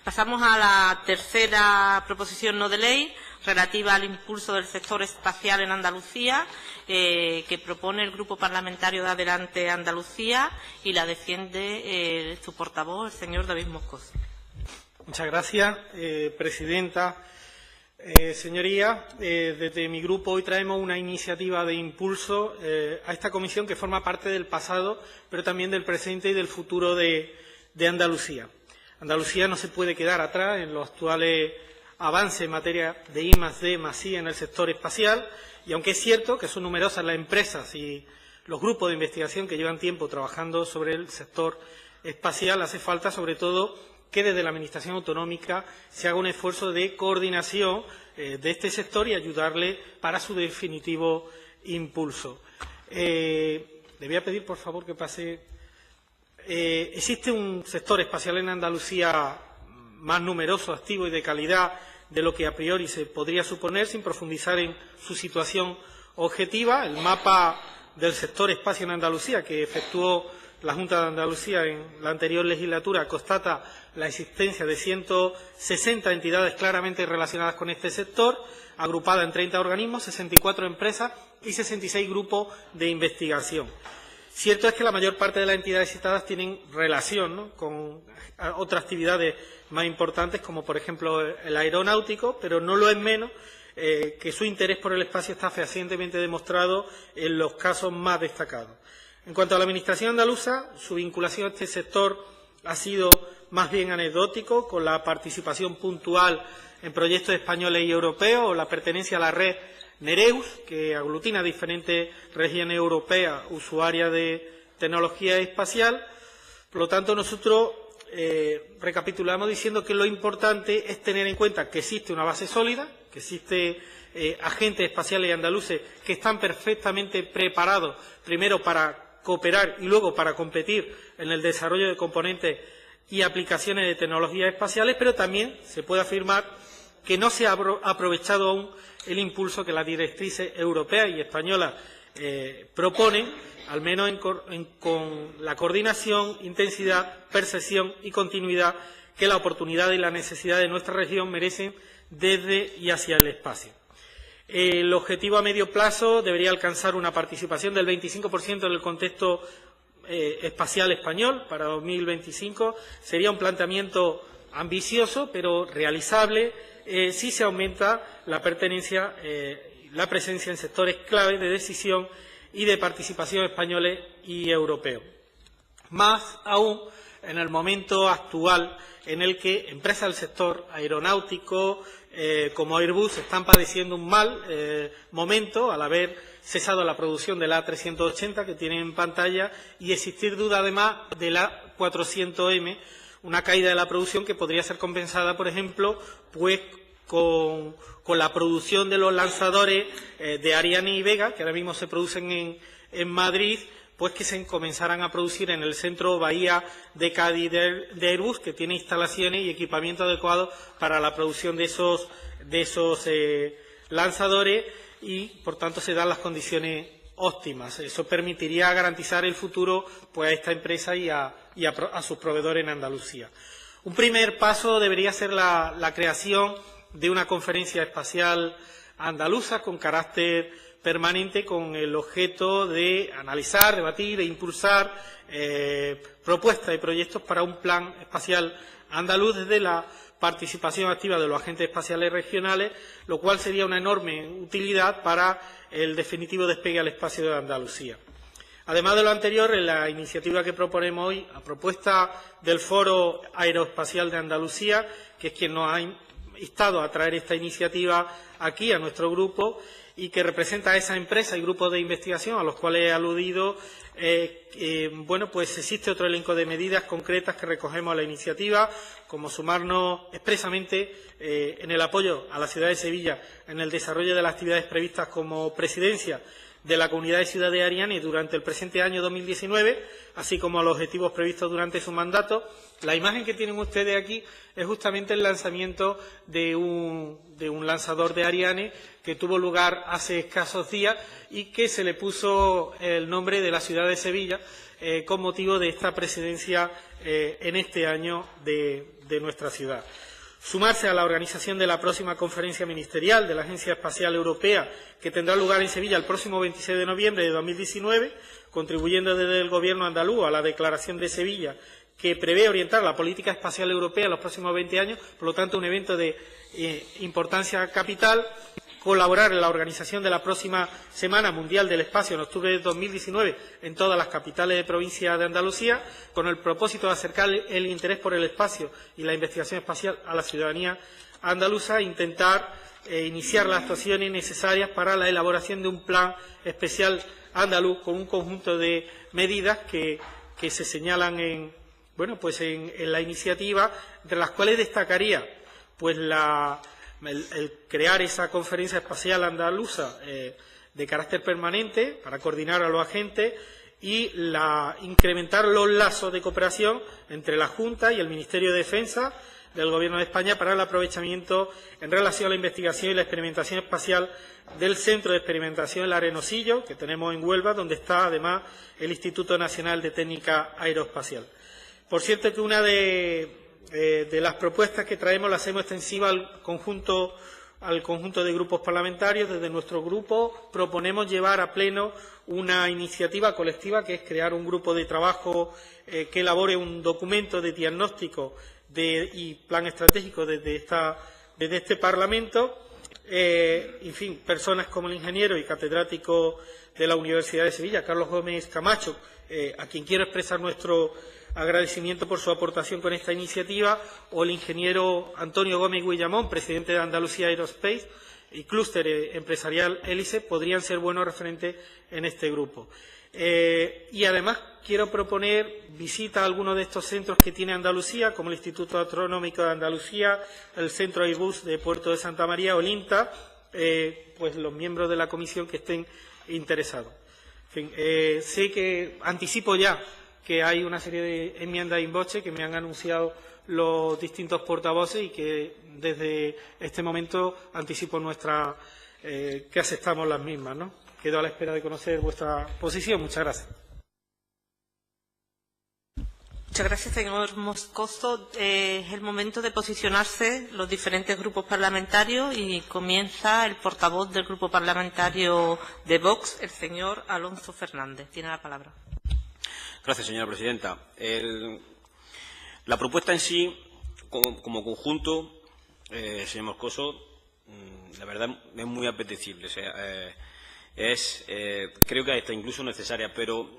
Pasamos a la tercera proposición no de ley, relativa al impulso del sector espacial en Andalucía, que propone el Grupo Parlamentario de Adelante Andalucía y la defiende su portavoz, el señor David Moscoso. Muchas gracias, presidenta. Señorías, desde mi grupo hoy traemos una iniciativa de impulso a esta comisión que forma parte del pasado, pero también del presente y del futuro de Andalucía. Andalucía no se puede quedar atrás en los actuales avances en materia de I+D+I en el sector espacial, y aunque es cierto que son numerosas las empresas y los grupos de investigación que llevan tiempo trabajando sobre el sector espacial, hace falta sobre todo que desde la Administración autonómica se haga un esfuerzo de coordinación de este sector y ayudarle para su definitivo impulso. Le voy a pedir, por favor, que pase. Existe un sector espacial en Andalucía más numeroso, activo y de calidad de lo que a priori se podría suponer, sin profundizar en su situación objetiva. El mapa del sector espacio en Andalucía, que efectuó la Junta de Andalucía en la anterior legislatura, constata la existencia de 160 entidades claramente relacionadas con este sector, agrupadas en 30 organismos, 64 empresas y 66 grupos de investigación. Cierto es que la mayor parte de las entidades citadas tienen relación, ¿no?, con otras actividades más importantes, como por ejemplo el aeronáutico, pero no lo es menos que su interés por el espacio está fehacientemente demostrado en los casos más destacados. En cuanto a la Administración andaluza, su vinculación a este sector ha sido más bien anecdótico, con la participación puntual en proyectos españoles y europeos o la pertenencia a la red Nereus, que aglutina diferentes regiones europeas usuarias de tecnología espacial. Por lo tanto, nosotros recapitulamos diciendo que lo importante es tener en cuenta que existe una base sólida, que existe agentes espaciales andaluces que están perfectamente preparados, primero para cooperar y luego para competir en el desarrollo de componentes y aplicaciones de tecnologías espaciales, pero también se puede afirmar que no se ha aprovechado aún el impulso que las directrices europeas y españolas proponen, al menos con la coordinación, intensidad, percepción y continuidad que la oportunidad y la necesidad de nuestra región merecen desde y hacia el espacio. El objetivo a medio plazo debería alcanzar una participación del 25% en el contexto espacial español para 2025. Sería un planteamiento ambicioso, pero realizable si se aumenta la pertenencia, la presencia en sectores clave de decisión y de participación españoles y europeos. Más aún en el momento actual en el que empresas del sector aeronáutico como Airbus están padeciendo un mal momento al haber cesado la producción de la A380 que tienen en pantalla y existir duda además de la 400M, una caída de la producción que podría ser compensada, por ejemplo, pues con la producción de los lanzadores de Ariane y Vega, que ahora mismo se producen en Madrid, pues que se comenzaran a producir en el centro Bahía de Cádiz de Airbus, que tiene instalaciones y equipamiento adecuados para la producción de esos lanzadores y, por tanto, se dan las condiciones óptimas. Eso permitiría garantizar el futuro pues a esta empresa y a sus proveedores en Andalucía. Un primer paso debería ser la creación de una conferencia espacial andaluza con carácter permanente, con el objeto de analizar, debatir e impulsar propuestas y proyectos para un plan espacial andaluz desde la participación activa de los agentes espaciales regionales, lo cual sería una enorme utilidad para el definitivo despegue al espacio de Andalucía. Además de lo anterior, en la iniciativa que proponemos hoy, a propuesta del Foro Aeroespacial de Andalucía, que es quien nos ha instado a traer esta iniciativa aquí a nuestro grupo y que representa a esa empresa y grupos de investigación a los cuales he aludido, bueno, pues existe otro elenco de medidas concretas que recogemos a la iniciativa, como sumarnos expresamente en el apoyo a la ciudad de Sevilla en el desarrollo de las actividades previstas como presidencia de la Comunidad de Ciudad de Ariane durante el presente año 2019, así como los objetivos previstos durante su mandato. La imagen que tienen ustedes aquí es justamente el lanzamiento de un lanzador de Ariane que tuvo lugar hace escasos días y que se le puso el nombre de la ciudad de Sevilla con motivo de esta presidencia en este año de nuestra ciudad. Sumarse a la organización de la próxima conferencia ministerial de la Agencia Espacial Europea, que tendrá lugar en Sevilla el próximo 26 de noviembre de 2019, contribuyendo desde el Gobierno andaluz a la Declaración de Sevilla, que prevé orientar la política espacial europea en los próximos 20 años, por lo tanto, un evento de importancia capital. Colaborar en la organización de la próxima Semana Mundial del Espacio en octubre de 2019 en todas las capitales de provincia de Andalucía, con el propósito de acercar el interés por el espacio y la investigación espacial a la ciudadanía andaluza e intentar iniciar las actuaciones necesarias para la elaboración de un plan especial andaluz con un conjunto de medidas que se señalan en la iniciativa, entre las cuales destacaría pues el crear esa conferencia espacial andaluza de carácter permanente para coordinar a los agentes y incrementar los lazos de cooperación entre la Junta y el Ministerio de Defensa del Gobierno de España para el aprovechamiento en relación a la investigación y la experimentación espacial del Centro de Experimentación El Arenosillo, que tenemos en Huelva, donde está además el Instituto Nacional de Técnica Aeroespacial. Por cierto que una de las propuestas que traemos las hacemos extensiva al conjunto de grupos parlamentarios. Desde nuestro grupo proponemos llevar a pleno una iniciativa colectiva, que es crear un grupo de trabajo que elabore un documento de diagnóstico y plan estratégico desde este Parlamento. En fin, personas como el ingeniero y catedrático de la Universidad de Sevilla, Carlos Gómez Camacho, a quien quiero expresar nuestro agradecimiento por su aportación con esta iniciativa, o el ingeniero Antonio Gómez Guillamón, presidente de Andalucía Aerospace y Clúster Empresarial Hélice, podrían ser buenos referentes en este grupo. Y además quiero proponer visita a algunos de estos centros que tiene Andalucía, como el Instituto Astronómico de Andalucía, el Centro Airbus de Puerto de Santa María o el INTA, pues los miembros de la comisión que estén interesados. En fin, sé que anticipo ya que hay una serie de enmiendas in voce que me han anunciado los distintos portavoces y que desde este momento anticipo que aceptamos las mismas, ¿no? Quedo a la espera de conocer vuestra posición. Muchas gracias. Muchas gracias, señor Moscoso. Es el momento de posicionarse los diferentes grupos parlamentarios y comienza el portavoz del grupo parlamentario de Vox, el señor Alonso Fernández. Tiene la palabra. Gracias, señora presidenta. La propuesta en sí, como conjunto, señor Moscoso, la verdad es muy apetecible. O sea, creo que está incluso necesaria, pero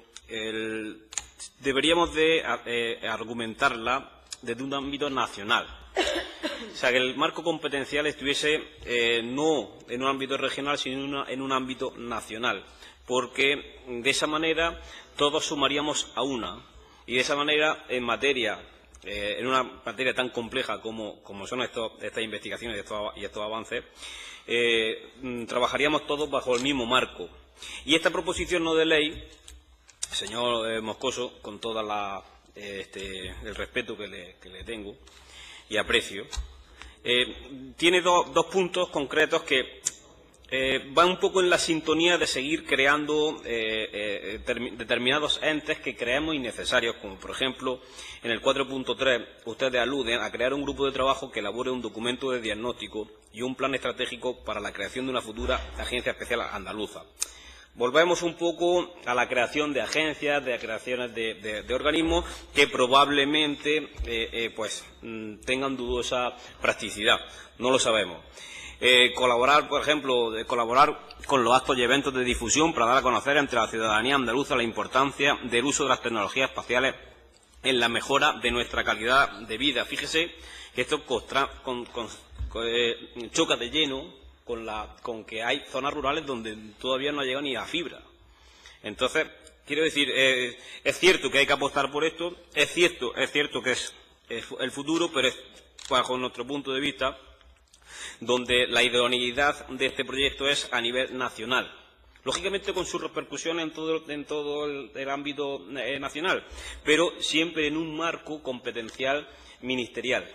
deberíamos de argumentarla desde un ámbito nacional. O sea, que el marco competencial estuviese no en un ámbito regional, sino en un ámbito nacional, porque de esa manera todos sumaríamos a una, y de esa manera en una materia tan compleja como son estas investigaciones y estos avances, trabajaríamos todos bajo el mismo marco. Y esta proposición no de ley, señor Moscoso, con todo el respeto que le tengo y aprecio, tiene dos puntos concretos que va un poco en la sintonía de seguir creando determinados entes que creemos innecesarios, como por ejemplo en el 4.3 ustedes aluden a crear un grupo de trabajo que elabore un documento de diagnóstico y un plan estratégico para la creación de una futura agencia especial andaluza. Volvemos un poco a la creación de agencias, de creaciones de organismos que probablemente tengan dudosa practicidad. No lo sabemos. Colaborar, por ejemplo, colaborar con los actos y eventos de difusión para dar a conocer entre la ciudadanía andaluza la importancia del uso de las tecnologías espaciales en la mejora de nuestra calidad de vida. Fíjese que esto choca de lleno con que hay zonas rurales donde todavía no ha llegado ni a fibra. Entonces, quiero decir, es cierto que hay que apostar por esto, es cierto que es el futuro, pero es, bajo nuestro punto de vista, donde la idoneidad de este proyecto es a nivel nacional. lógicamente con sus repercusiones en todo el ámbito nacional, pero siempre en un marco competencial ministerial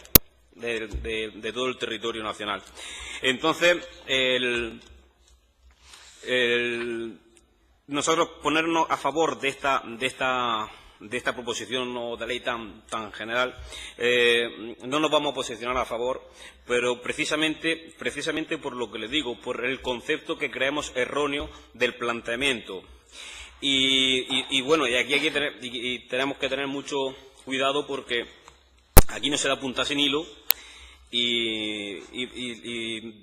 de todo el territorio nacional. Entonces, nosotros ponernos a favor de esta proposición no de ley tan general, no nos vamos a posicionar a favor, pero precisamente por lo que les digo, por el concepto que creemos erróneo del planteamiento. Y bueno, y aquí tenemos que tener mucho cuidado porque aquí no se da punta sin hilo y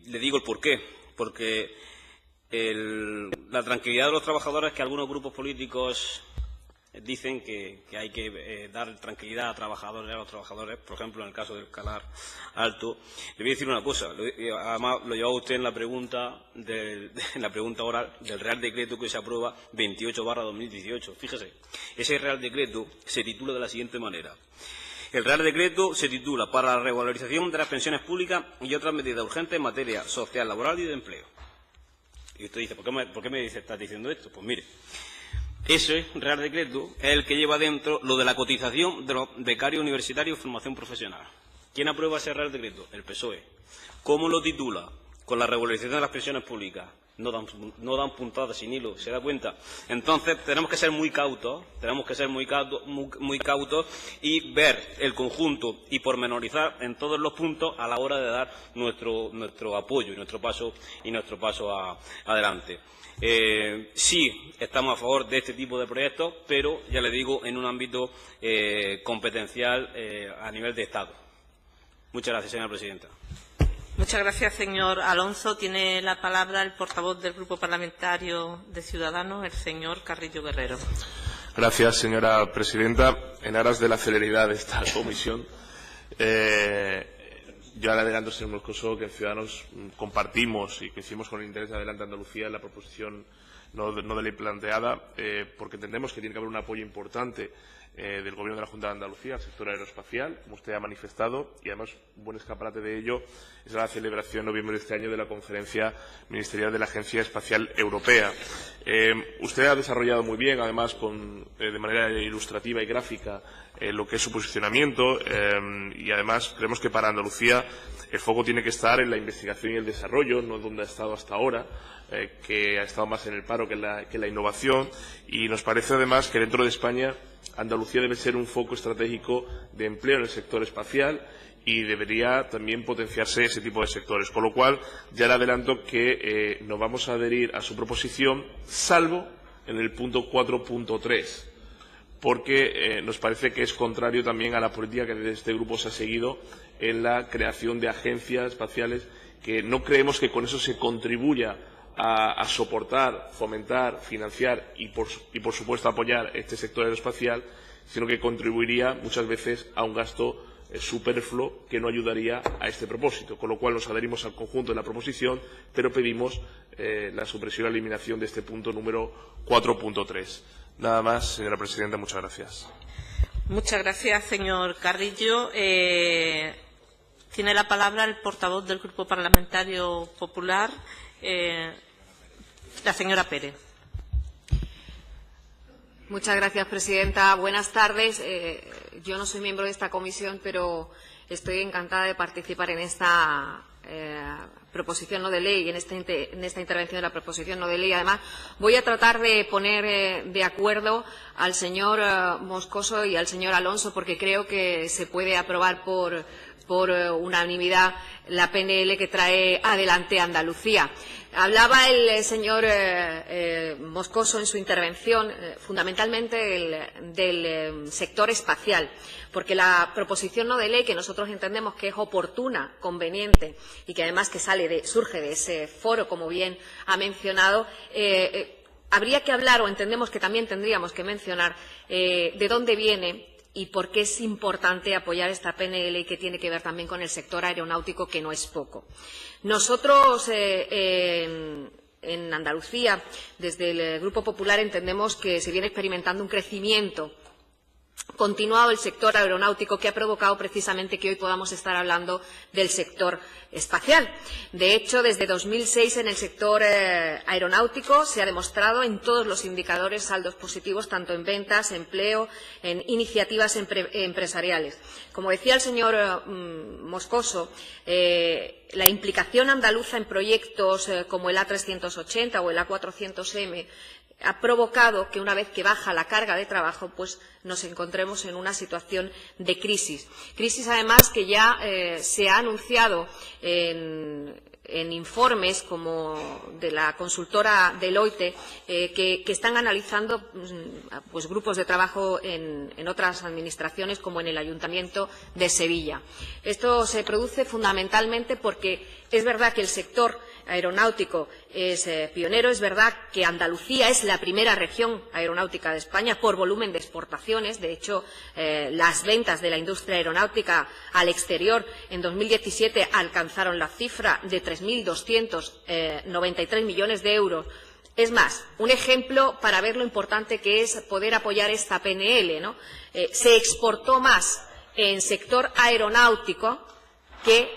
le digo el porqué. Porque la tranquilidad de los trabajadores, que algunos grupos políticos dicen que hay que dar tranquilidad a los trabajadores, por ejemplo, en el caso del Calar Alto. Le voy a decir una cosa, además lo llevaba usted en la pregunta oral del Real Decreto que se aprueba 28/2018. Fíjese, ese Real Decreto se titula de la siguiente manera. El Real Decreto se titula para la regularización de las pensiones públicas y otras medidas urgentes en materia social, laboral y de empleo. Y usted dice, ¿por qué me está diciendo esto? Pues mire, ese Real Decreto es el que lleva dentro lo de la cotización de los becarios universitarios y formación profesional. ¿Quién aprueba ese Real Decreto? El PSOE. ¿Cómo lo titula? Con la regularización de las pensiones públicas. No dan puntadas sin hilo, ¿se da cuenta? Entonces tenemos que ser muy cautos, muy cautos y ver el conjunto y pormenorizar en todos los puntos a la hora de dar nuestro apoyo y nuestro paso adelante. Sí, estamos a favor de este tipo de proyectos, pero ya le digo, en un ámbito competencial a nivel de Estado. Muchas gracias, señora presidenta. Muchas gracias, señor Alonso. Tiene la palabra el portavoz del Grupo Parlamentario de Ciudadanos, el señor Carrillo Guerrero. Gracias, señora presidenta. En aras de la celeridad de esta comisión, yo le adelanto, señor Moscoso, que en Ciudadanos compartimos y que hicimos con interés Adelante Andalucía la proposición no de ley planteada, porque entendemos que tiene que haber un apoyo importante del Gobierno de la Junta de Andalucía al sector aeroespacial, como usted ha manifestado, y además un buen escaparate de ello es la celebración en noviembre de este año de la conferencia ministerial de la Agencia Espacial Europea. Usted ha desarrollado muy bien, además, de manera ilustrativa y gráfica, lo que es su posicionamiento y además creemos que para Andalucía el foco tiene que estar en la investigación y el desarrollo, no donde ha estado hasta ahora, que ha estado más en el paro que la innovación, y nos parece además que dentro de España Andalucía debe ser un foco estratégico de empleo en el sector espacial y debería también potenciarse ese tipo de sectores. Con lo cual, ya le adelanto que nos vamos a adherir a su proposición, salvo en el punto 4.3, porque nos parece que es contrario también a la política que desde este grupo se ha seguido en la creación de agencias espaciales, que no creemos que con eso se contribuya a soportar, fomentar, financiar y por supuesto apoyar este sector aeroespacial, sino que contribuiría muchas veces a un gasto superfluo que no ayudaría a este propósito. Con lo cual nos adherimos al conjunto de la proposición, pero pedimos la supresión y la eliminación de este punto número 4.3. Nada más, señora presidenta. Muchas gracias. Muchas gracias, señor Carrillo. Tiene la palabra el portavoz del Grupo Parlamentario Popular, la señora Pérez. Muchas gracias, presidenta. Buenas tardes. Yo no soy miembro de esta comisión, pero estoy encantada de participar en esta proposición no de ley, en esta intervención de la proposición no de ley. Además, voy a tratar de poner de acuerdo al señor Moscoso y al señor Alonso, porque creo que se puede aprobar por unanimidad la PNL que trae Adelante Andalucía. Hablaba el señor Moscoso en su intervención fundamentalmente del sector espacial, porque la proposición no de ley, que nosotros entendemos que es oportuna, conveniente y que además que surge de ese foro, como bien ha mencionado, habría que hablar, o entendemos que también tendríamos que mencionar, de dónde viene y por qué es importante apoyar esta PNL, y que tiene que ver también con el sector aeronáutico, que no es poco. Nosotros en Andalucía, desde el Grupo Popular, entendemos que se viene experimentando un crecimiento continuado el sector aeronáutico, que ha provocado precisamente que hoy podamos estar hablando del sector espacial. De hecho, desde 2006 en el sector aeronáutico se ha demostrado en todos los indicadores saldos positivos, tanto en ventas, empleo, en iniciativas empresariales. Como decía el señor Moscoso, la implicación andaluza en proyectos como el A380 o el A400M ha provocado que una vez que baja la carga de trabajo, pues nos encontremos en una situación de crisis. Crisis, además, que ya se ha anunciado en informes como de la consultora Deloitte, que están analizando pues, grupos de trabajo en otras administraciones, como en el Ayuntamiento de Sevilla. Esto se produce fundamentalmente porque es verdad que el sector aeronáutico es pionero, es verdad que Andalucía es la primera región aeronáutica de España por volumen de exportaciones. De hecho, las ventas de la industria aeronáutica al exterior en 2017 alcanzaron la cifra de 3.293 millones de euros. Es más, un ejemplo para ver lo importante que es poder apoyar esta PNL, ¿no? Se exportó más en sector aeronáutico que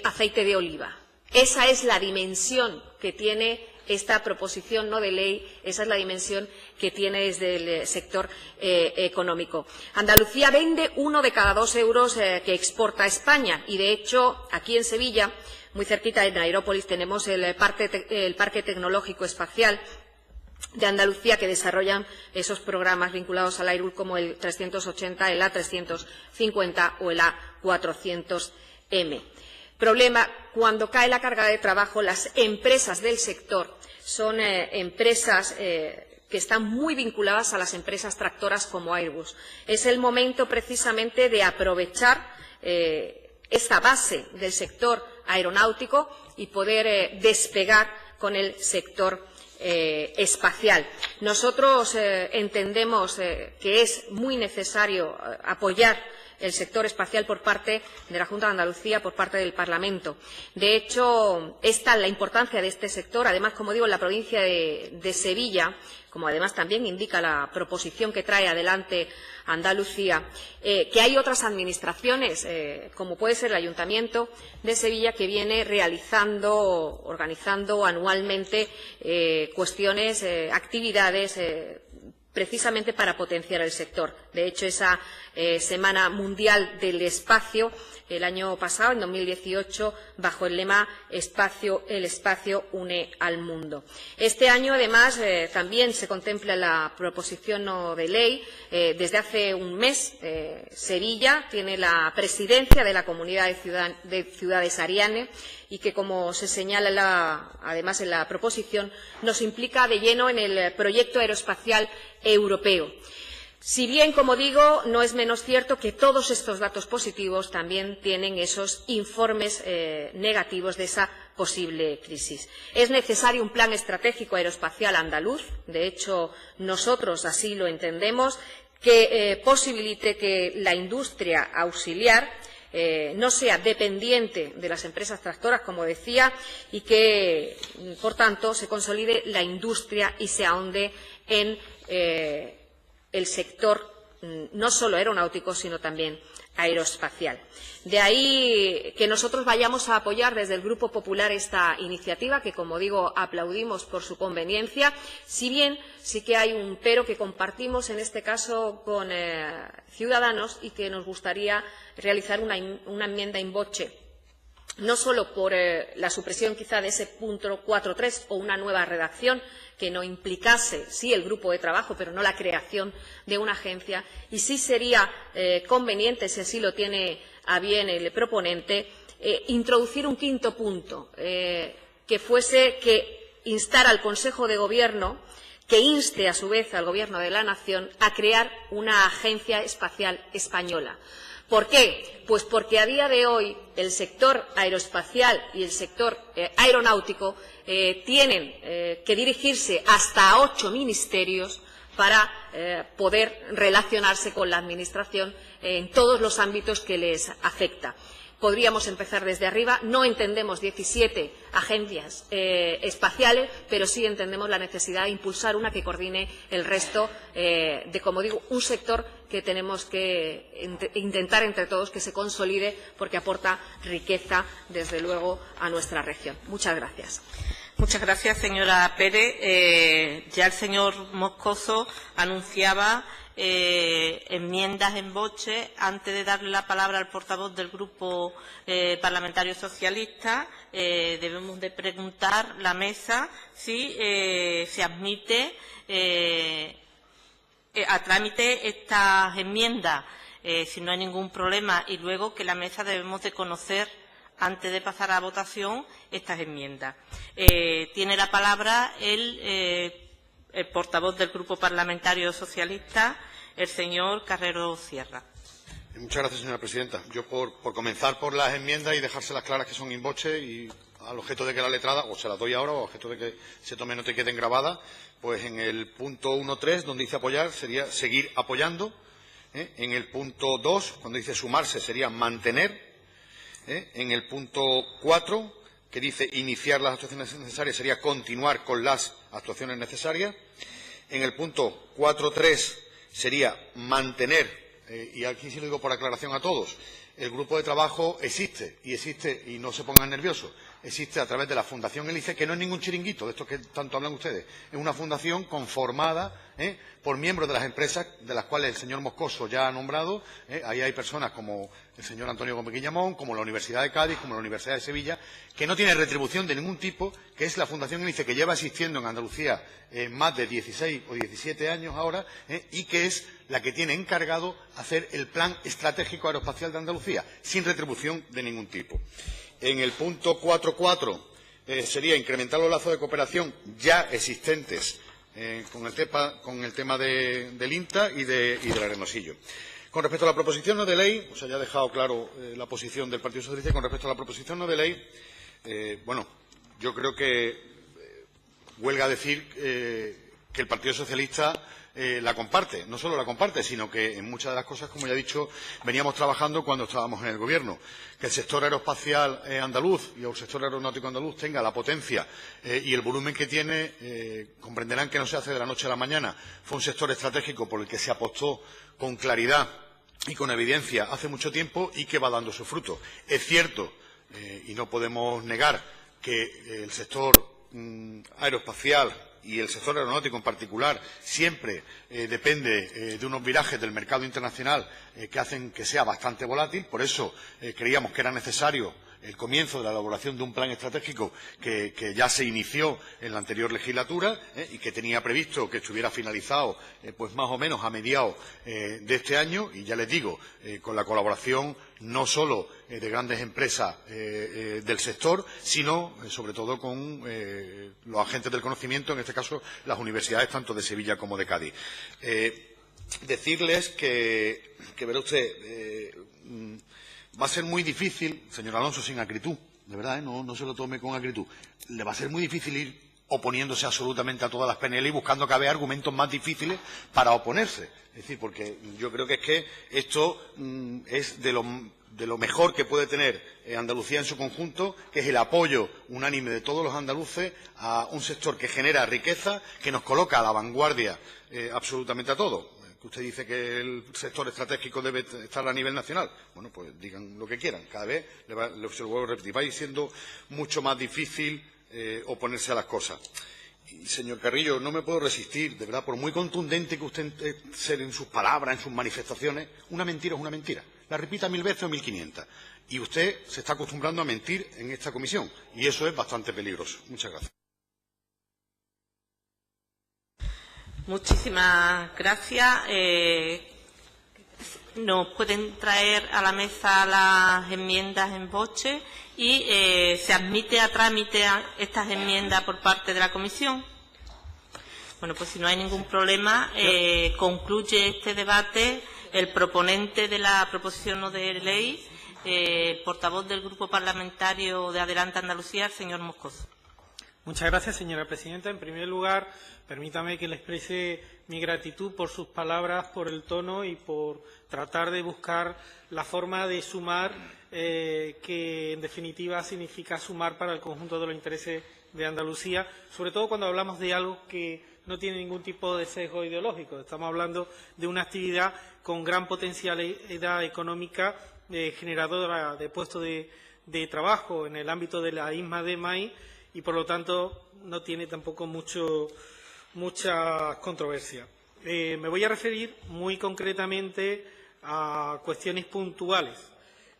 aceite de oliva. Esa es la dimensión que tiene esta proposición no de ley, esa es la dimensión que tiene desde el sector económico. Andalucía vende 1 de cada 2 euros que exporta a España y, de hecho, aquí en Sevilla, muy cerquita de Nairópolis, tenemos el Parque Tecnológico Espacial de Andalucía, que desarrollan esos programas vinculados al AIRUL como el 380, el A350 o el A400M. Problema: cuando cae la carga de trabajo, las empresas del sector son empresas que están muy vinculadas a las empresas tractoras como Airbus. Es el momento precisamente de aprovechar esta base del sector aeronáutico y poder despegar con el sector espacial. Nosotros entendemos que es muy necesario apoyar el sector espacial por parte de la Junta de Andalucía, por parte del Parlamento. De hecho, esta la importancia de este sector. Además, como digo, en la provincia de Sevilla, como además también indica la proposición que trae adelante Andalucía, que hay otras administraciones, como puede ser el Ayuntamiento de Sevilla, que viene organizando anualmente cuestiones, actividades, precisamente para potenciar el sector. De hecho, esa Semana Mundial del Espacio, el año pasado, en 2018, bajo el lema El espacio une al mundo. Este año, además, también se contempla la proposición no de ley. Desde hace un mes, Sevilla tiene la presidencia de la Comunidad de Ciudades Ariane, y que, como se señala además en la proposición, nos implica de lleno en el proyecto aeroespacial europeo. Si bien, como digo, no es menos cierto que todos estos datos positivos también tienen esos informes negativos de esa posible crisis. Es necesario un plan estratégico aeroespacial andaluz. De hecho, nosotros así lo entendemos, que posibilite que la industria auxiliar no sea dependiente de las empresas tractoras, como decía, y que, por tanto, se consolide la industria y se ahonde en el sector no solo aeronáutico, sino también aeroespacial. De ahí que nosotros vayamos a apoyar desde el Grupo Popular esta iniciativa, que, como digo, aplaudimos por su conveniencia, si bien sí que hay un pero que compartimos en este caso con Ciudadanos, y que nos gustaría realizar una enmienda in voce, no solo por la supresión quizá de ese punto 4.3 o una nueva redacción que no implicase, sí, el grupo de trabajo, pero no la creación de una agencia, y sí sería conveniente, si así lo tiene a bien el proponente, introducir un quinto punto, que fuese que instara al Consejo de Gobierno, que inste a su vez al Gobierno de la Nación a crear una agencia espacial española. ¿Por qué? Pues porque a día de hoy el sector aeroespacial y el sector aeronáutico tienen que dirigirse hasta 8 ministerios para poder relacionarse con la Administración en todos los ámbitos que les afecta. podríamos empezar desde arriba. No entendemos 17 agencias espaciales, pero sí entendemos la necesidad de impulsar una que coordine el resto de, como digo, un sector que tenemos que intentar entre todos que se consolide porque aporta riqueza, desde luego, a nuestra región. Muchas gracias. Muchas gracias, señora Pérez. Ya el señor Moscoso anunciaba enmiendas en boche. Antes de darle la palabra al portavoz del Grupo Parlamentario Socialista, debemos de preguntar la mesa si se admite a trámite estas enmiendas, si no hay ningún problema, y luego que la mesa debemos de conocer, antes de pasar a la votación, estas enmiendas. Tiene la palabra el portavoz del Grupo Parlamentario Socialista, el señor Carrero Sierra. Muchas gracias, señora presidenta. Yo, por comenzar por las enmiendas y dejárselas claras que son in voce y al objeto de que la letrada, o se las doy ahora, o al objeto de que se tome nota y queden grabadas, pues en el punto 1.3, donde dice apoyar, sería seguir apoyando. En el punto 2, cuando dice sumarse, sería mantener. En el punto 4, que dice iniciar las actuaciones necesarias, sería continuar con las actuaciones necesarias. En el punto 4.3 sería mantener, y aquí sí lo digo por aclaración a todos, el grupo de trabajo existe, y no se pongan nerviosos, existe a través de la Fundación Hélice, que no es ningún chiringuito, de estos que tanto hablan ustedes, es una fundación conformada por miembros de las empresas de las cuales el señor Moscoso ya ha nombrado. Ahí hay personas como el señor Antonio Gómez Guillamón, como la Universidad de Cádiz, como la Universidad de Sevilla, que no tiene retribución de ningún tipo, que es la Fundación Hélice, que lleva existiendo en Andalucía más de 16 o 17 años ahora, y que es la que tiene encargado hacer el Plan Estratégico Aeroespacial de Andalucía, sin retribución de ningún tipo. En el punto 4.4 sería incrementar los lazos de cooperación ya existentes con el tema del INTA y del Arenosillo. Con respecto a la proposición no de ley, o sea, ya he dejado claro la posición del Partido Socialista. Con respecto a la proposición no de ley, bueno, yo creo que huelga decir que el Partido Socialista la comparte. No solo la comparte, sino que en muchas de las cosas, como ya he dicho, veníamos trabajando cuando estábamos en el Gobierno. Que el sector aeroespacial andaluz y el sector aeronáutico andaluz tenga la potencia y el volumen que tiene, comprenderán que no se hace de la noche a la mañana. Fue un sector estratégico por el que se apostó con claridad y con evidencia hace mucho tiempo y que va dando su fruto. Es cierto, y no podemos negar, que el sector aeroespacial y el sector aeronáutico en particular siempre depende de unos virajes del mercado internacional que hacen que sea bastante volátil. Por eso creíamos que era necesario el comienzo de la elaboración de un plan estratégico que ya se inició en la anterior legislatura y que tenía previsto que estuviera finalizado pues más o menos a mediados de este año, y ya les digo, con la colaboración no solo de grandes empresas del sector, sino sobre todo con los agentes del conocimiento, en este caso las universidades tanto de Sevilla como de Cádiz. Decirles que verá usted, va a ser muy difícil, señor Alonso, sin acritud, de verdad, no se lo tome con acritud, le va a ser muy difícil ir oponiéndose absolutamente a todas las PNL y buscando cada vez argumentos más difíciles para oponerse. Es decir, porque yo creo que es que esto es de lo mejor que puede tener Andalucía en su conjunto, que es el apoyo unánime de todos los andaluces a un sector que genera riqueza, que nos coloca a la vanguardia absolutamente a todo. Usted dice que el sector estratégico debe estar a nivel nacional. Bueno, pues digan lo que quieran. Cada vez, se lo vuelvo a repetir, va a ir siendo mucho más difícil oponerse a las cosas. Y, señor Carrillo, no me puedo resistir, de verdad, por muy contundente que usted sea en sus palabras, en sus manifestaciones, una mentira es una mentira. La repita 1000 veces o 1500. Y usted se está acostumbrando a mentir en esta comisión. Y eso es bastante peligroso. Muchas gracias. Muchísimas gracias. Nos pueden traer a la mesa las enmiendas en boche y se admite a trámite estas enmiendas por parte de la comisión. Bueno, pues si no hay ningún problema, concluye este debate el proponente de la proposición no de ley, el portavoz del Grupo Parlamentario de Adelante Andalucía, el señor Moscoso. Muchas gracias, señora presidenta. En primer lugar, permítame que le exprese mi gratitud por sus palabras, por el tono y por tratar de buscar la forma de sumar que en definitiva significa sumar para el conjunto de los intereses de Andalucía, sobre todo cuando hablamos de algo que no tiene ningún tipo de sesgo ideológico. Estamos hablando de una actividad con gran potencialidad económica generadora de puestos de trabajo en el ámbito de la isma de maíz y, por lo tanto, no tiene tampoco mucha controversia. Me voy a referir muy concretamente a cuestiones puntuales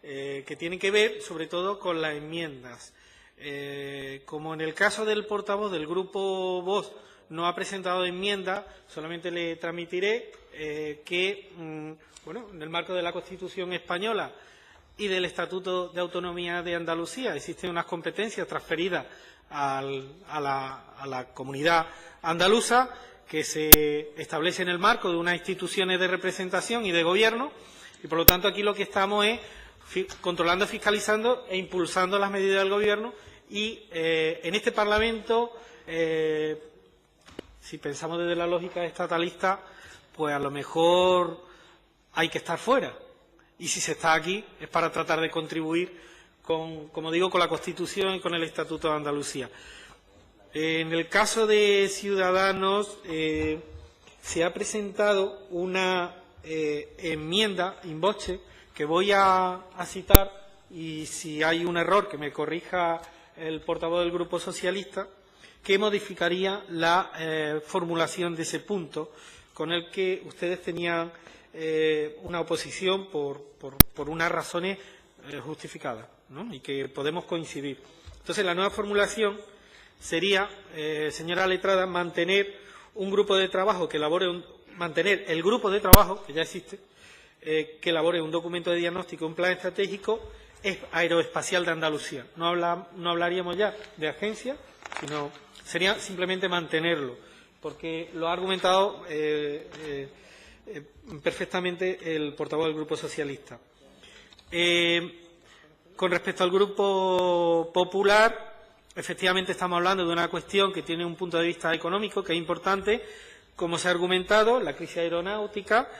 que tienen que ver, sobre todo, con las enmiendas. Como en el caso del portavoz del Grupo Vox no ha presentado enmienda, solamente le transmitiré que, bueno, en el marco de la Constitución española y del Estatuto de Autonomía de Andalucía existen unas competencias transferidas a la comunidad andaluza que se establece en el marco de unas instituciones de representación y de gobierno, y por lo tanto aquí lo que estamos es controlando, fiscalizando e impulsando las medidas del gobierno, y en este Parlamento, si pensamos desde la lógica estatalista, pues a lo mejor hay que estar fuera, y si se está aquí es para tratar de contribuir con, como digo, con la Constitución y con el Estatuto de Andalucía. En el caso de Ciudadanos se ha presentado una enmienda in voce que voy a citar, y si hay un error que me corrija el portavoz del Grupo Socialista, que modificaría la formulación de ese punto con el que ustedes tenían una oposición por unas razones justificadas, ¿no? Y que podemos coincidir. Entonces, la nueva formulación sería, señora letrada, mantener un grupo de trabajo que elabore mantener el grupo de trabajo, que ya existe, que elabore un documento de diagnóstico, un plan estratégico aeroespacial de Andalucía. No hablaríamos ya de agencia, sino sería simplemente mantenerlo, porque lo ha argumentado perfectamente el portavoz del Grupo Socialista. Con respecto al Grupo Popular, efectivamente estamos hablando de una cuestión que tiene un punto de vista económico que es importante, como se ha argumentado, la crisis aeronáutica,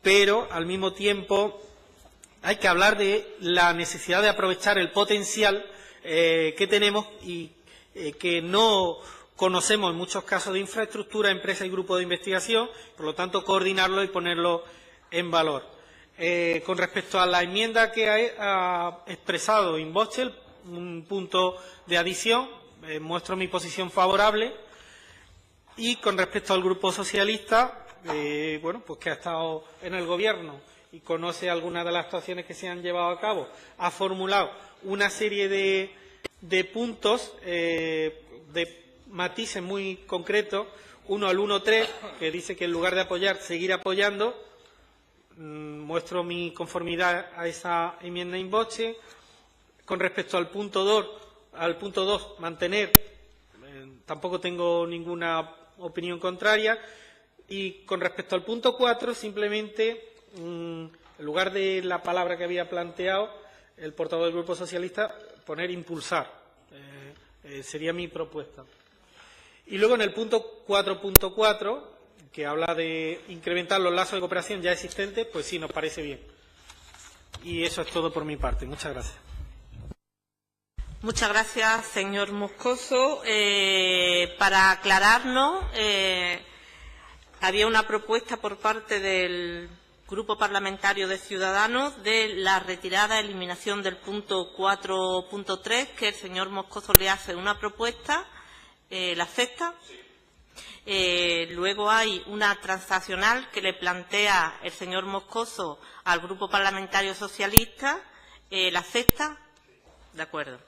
pero al mismo tiempo hay que hablar de la necesidad de aprovechar el potencial que tenemos y que no conocemos en muchos casos de infraestructura, empresas y grupos de investigación, por lo tanto coordinarlo y ponerlo en valor. Con respecto a la enmienda que ha expresado Invochel, un punto de adición, muestro mi posición favorable. Y con respecto al Grupo Socialista, bueno, pues que ha estado en el Gobierno y conoce algunas de las actuaciones que se han llevado a cabo, ha formulado una serie de puntos, de matices muy concretos, uno al 1.3, que dice que en lugar de apoyar, seguir apoyando. Muestro mi conformidad a esa enmienda in voce. Con respecto al punto 2, mantener, tampoco tengo ninguna opinión contraria. Y con respecto al punto 4, simplemente, en lugar de la palabra que había planteado el portavoz del Grupo Socialista, poner impulsar. Sería mi propuesta. Y luego en el punto 4.4, que habla de incrementar los lazos de cooperación ya existentes, pues sí, nos parece bien. Y eso es todo por mi parte. Muchas gracias. Muchas gracias, señor Moscoso. Para aclararnos, había una propuesta por parte del Grupo Parlamentario de Ciudadanos de la retirada, eliminación del punto 4.3, que el señor Moscoso le hace una propuesta. ¿La acepta? Luego hay una transaccional que le plantea el señor Moscoso al Grupo Parlamentario Socialista. ¿La acepta? De acuerdo.